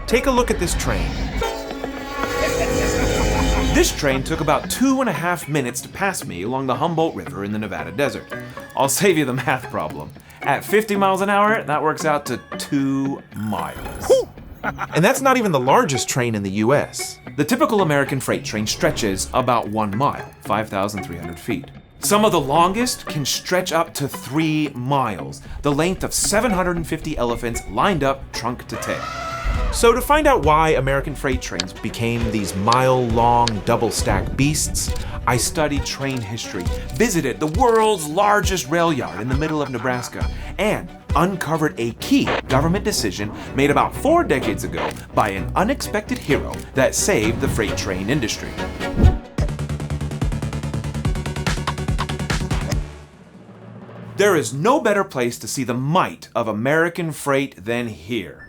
Take a look at this train. This train took about 2.5 minutes to pass me along the Humboldt River in the Nevada desert. I'll save you the math problem. At 50 miles an hour, that works out to 2 miles. And that's not even the largest train in the US. The typical American freight train stretches about 1 mile, 5,300 feet. Some of the longest can stretch up to 3 miles, the length of 750 elephants lined up trunk to tail. So to find out why American freight trains became these mile-long double-stack beasts, I studied train history, visited the world's largest rail yard in the middle of Nebraska, and uncovered a key government decision made about 4 decades ago by an unexpected hero that saved the freight train industry. There is no better place to see the might of American freight than here.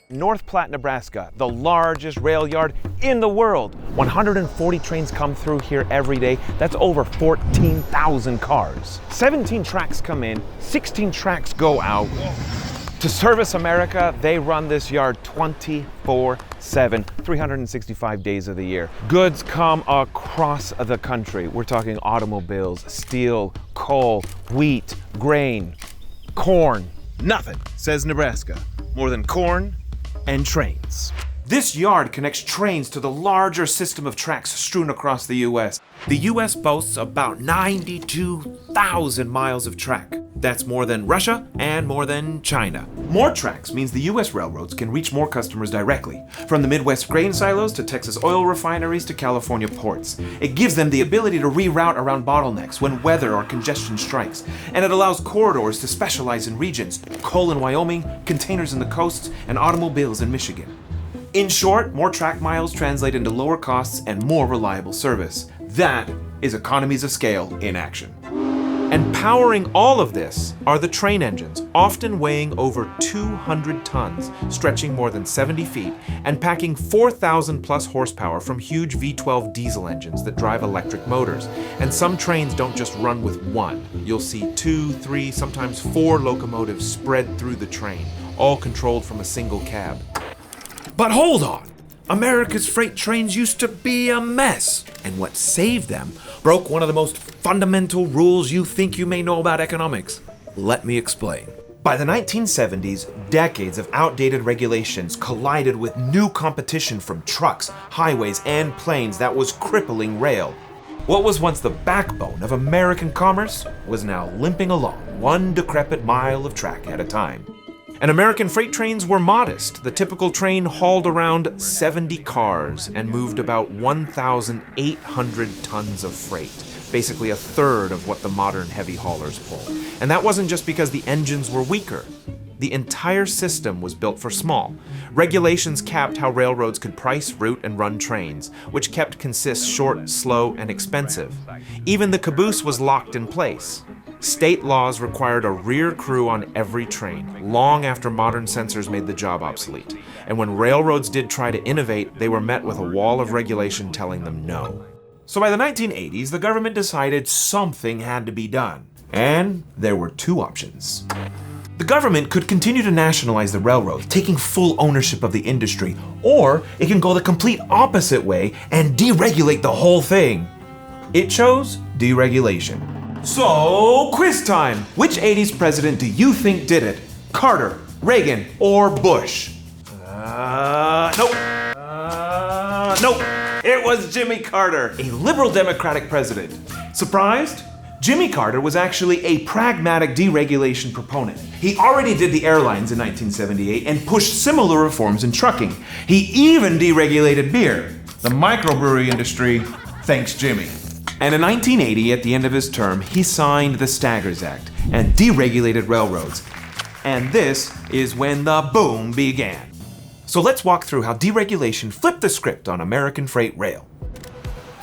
North Platte, Nebraska, the largest rail yard in the world. 140 trains come through here every day. That's over 14,000 cars. 17 tracks come in, 16 tracks go out. To service America, they run this yard 24/7, 365 days of the year. Goods come across the country. We're talking automobiles, steel, coal, wheat, grain, corn. Nothing, says Nebraska, more than corn and trains. This yard connects trains to the larger system of tracks strewn across the US. The US boasts about 92,000 miles of track. That's more than Russia and more than China. More tracks means the US railroads can reach more customers directly, from the Midwest grain silos to Texas oil refineries to California ports. It gives them the ability to reroute around bottlenecks when weather or congestion strikes, and it allows corridors to specialize in regions: coal in Wyoming, containers in the coasts, and automobiles in Michigan. In short, more track miles translate into lower costs and more reliable service. That is economies of scale in action. And powering all of this are the train engines, often weighing over 200 tons, stretching more than 70 feet, and packing 4,000 plus horsepower from huge V12 diesel engines that drive electric motors. And some trains don't just run with one. You'll see 2, 3, sometimes 4 locomotives spread through the train, all controlled from a single cab. But hold on! America's freight trains used to be a mess, and what saved them broke one of the most fundamental rules you think you may know about economics. Let me explain. By the 1970s, decades of outdated regulations collided with new competition from trucks, highways, and planes that was crippling rail. What was once the backbone of American commerce was now limping along, one decrepit mile of track at a time. And American freight trains were modest. The typical train hauled around 70 cars and moved about 1,800 tons of freight, basically a third of what the modern heavy haulers pull. And that wasn't just because the engines were weaker. The entire system was built for small. Regulations capped how railroads could price, route, and run trains, which kept consists short, slow, and expensive. Even the caboose was locked in place. State laws required a rear crew on every train, long after modern sensors made the job obsolete. And when railroads did try to innovate, they were met with a wall of regulation telling them no. So by the 1980s, the government decided something had to be done. And there were 2 options. The government could continue to nationalize the railroad, taking full ownership of the industry, or it can go the complete opposite way and deregulate the whole thing. It chose deregulation. So, quiz time! Which 80s president do you think did it? Carter, Reagan, or Bush? Nope. Nope. It was Jimmy Carter, a liberal Democratic president. Surprised? Jimmy Carter was actually a pragmatic deregulation proponent. He already did the airlines in 1978 and pushed similar reforms in trucking. He even deregulated beer, the microbrewery industry, thanks Jimmy. And in 1980, at the end of his term, he signed the Staggers Act and deregulated railroads. And this is when the boom began. So let's walk through how deregulation flipped the script on American freight rail.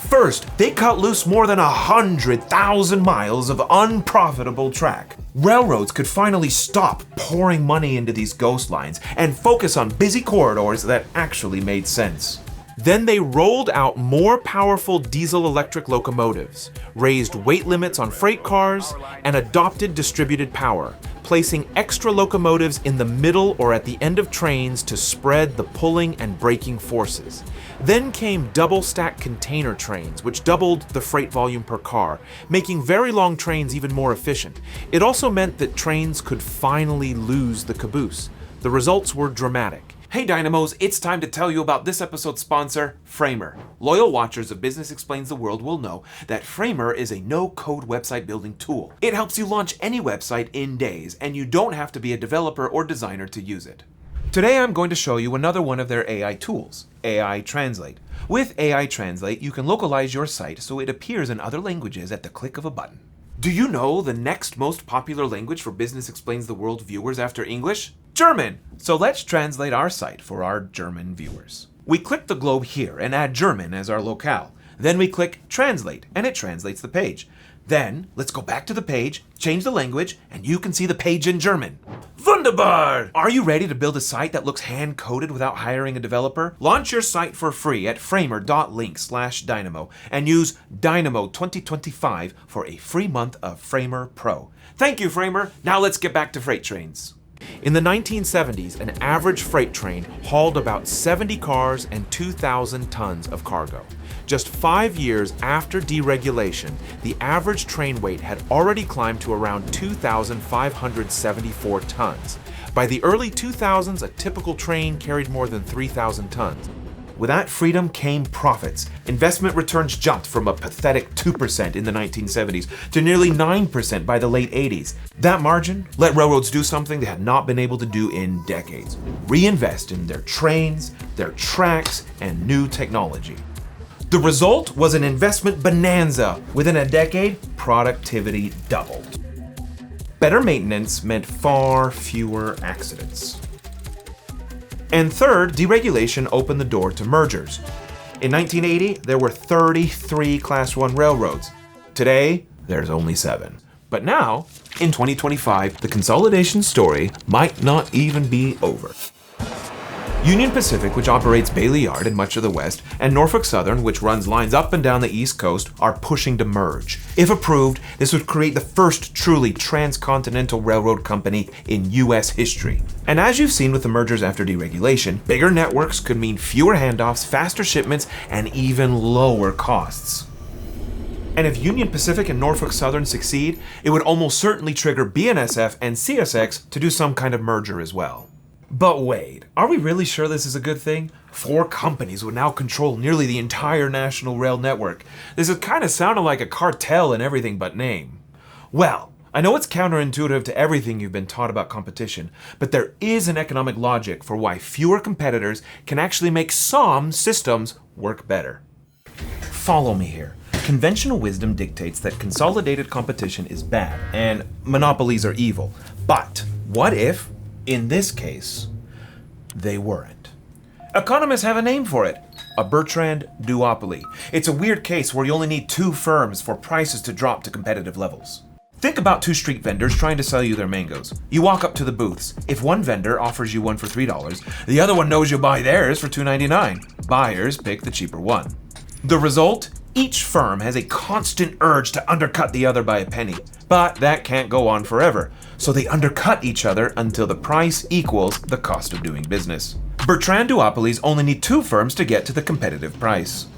First, they cut loose more than 100,000 miles of unprofitable track. Railroads could finally stop pouring money into these ghost lines and focus on busy corridors that actually made sense. Then they rolled out more powerful diesel-electric locomotives, raised weight limits on freight cars, and adopted distributed power, placing extra locomotives in the middle or at the end of trains to spread the pulling and braking forces. Then came double-stack container trains, which doubled the freight volume per car, making very long trains even more efficient. It also meant that trains could finally lose the caboose. The results were dramatic. Hey Dynamos, it's time to tell you about this episode's sponsor, Framer. Loyal watchers of Business Explains the World will know that Framer is a no-code website building tool. It helps you launch any website in days, and you don't have to be a developer or designer to use it. Today I'm going to show you another one of their AI tools, AI Translate. With AI Translate, you can localize your site so it appears in other languages at the click of a button. Do you know the next most popular language for Business Explains the World viewers after English? German! So let's translate our site for our German viewers. We click the globe here and add German as our locale. Then we click Translate and it translates the page. Then let's go back to the page, change the language, and you can see the page in German. Wunderbar! Are you ready to build a site that looks hand-coded without hiring a developer? Launch your site for free at framer.link/dynamo and use Dynamo 2025 for a free month of Framer Pro. Thank you, Framer. Now let's get back to freight trains. In the 1970s, an average freight train hauled about 70 cars and 2,000 tons of cargo. Just 5 years after deregulation, the average train weight had already climbed to around 2,574 tons. By the early 2000s, a typical train carried more than 3,000 tons. With that freedom came profits. Investment returns jumped from a pathetic 2% in the 1970s to nearly 9% by the late 80s. That margin let railroads do something they had not been able to do in decades: reinvest in their trains, their tracks, and new technology. The result was an investment bonanza. Within a decade, productivity doubled. Better maintenance meant far fewer accidents. And third, deregulation opened the door to mergers. In 1980, there were 33 Class 1 railroads. Today, there's only 7. But now, in 2025, the consolidation story might not even be over. Union Pacific, which operates Bailey Yard in much of the West, and Norfolk Southern, which runs lines up and down the East Coast, are pushing to merge. If approved, this would create the first truly transcontinental railroad company in U.S. history. And as you've seen with the mergers after deregulation, bigger networks could mean fewer handoffs, faster shipments, and even lower costs. And if Union Pacific and Norfolk Southern succeed, it would almost certainly trigger BNSF and CSX to do some kind of merger as well. But wait, are we really sure this is a good thing? 4 companies would now control nearly the entire national rail network. This is kind of sounding like a cartel in everything but name. Well, I know it's counterintuitive to everything you've been taught about competition, but there is an economic logic for why fewer competitors can actually make some systems work better. Follow me here. Conventional wisdom dictates that consolidated competition is bad and monopolies are evil. But what if, in this case, they weren't? Economists have a name for it: a Bertrand duopoly. It's a weird case where you only need 2 firms for prices to drop to competitive levels. Think about 2 street vendors trying to sell you their mangoes. You walk up to the booths. If one vendor offers you one for $3, the other one knows you'll buy theirs for $2.99. Buyers pick the cheaper one. The result? Each firm has a constant urge to undercut the other by a penny. But that can't go on forever. So they undercut each other until the price equals the cost of doing business. Bertrand duopolies only need 2 firms to get to the competitive price.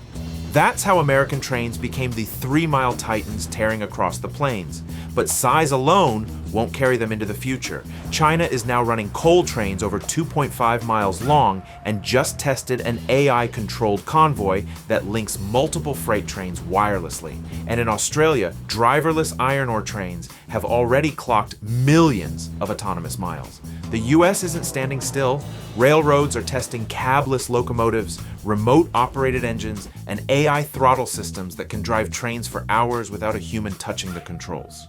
That's how American trains became the 3-mile titans tearing across the plains. But size alone won't carry them into the future. China is now running coal trains over 2.5 miles long and just tested an AI-controlled convoy that links multiple freight trains wirelessly. And in Australia, driverless iron ore trains have already clocked millions of autonomous miles. The US isn't standing still. Railroads are testing cabless locomotives, remote-operated engines, and AI throttle systems that can drive trains for hours without a human touching the controls.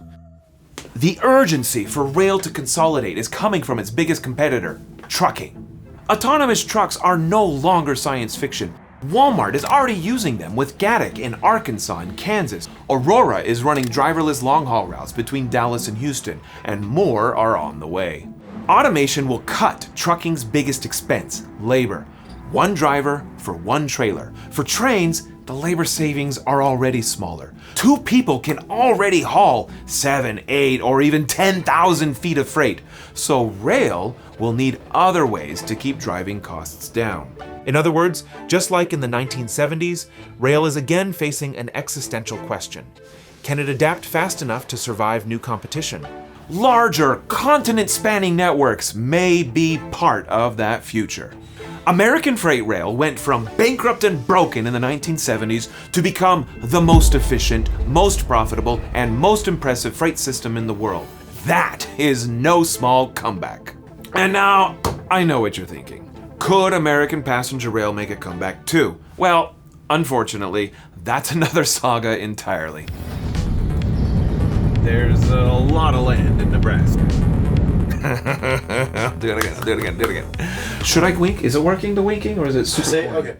The urgency for rail to consolidate is coming from its biggest competitor, trucking. Autonomous trucks are no longer science fiction. Walmart is already using them with Gatic in Arkansas and Kansas. Aurora is running driverless long-haul routes between Dallas and Houston, and more are on the way. Automation will cut trucking's biggest expense, labor. One driver for one trailer. For trains, the labor savings are already smaller. 2 people can already haul 7, 8, or even 10,000 feet of freight. So rail will need other ways to keep driving costs down. In other words, just like in the 1970s, rail is again facing an existential question. Can it adapt fast enough to survive new competition? Larger, continent-spanning networks may be part of that future. American freight rail went from bankrupt and broken in the 1970s to become the most efficient, most profitable, and most impressive freight system in the world. That is no small comeback. And now, I know what you're thinking. Could American passenger rail make a comeback too? Well, unfortunately, that's another saga entirely. There's a lot of land in Nebraska. Do it again. Should I wink? Is it working, the winking, or is it super? Okay.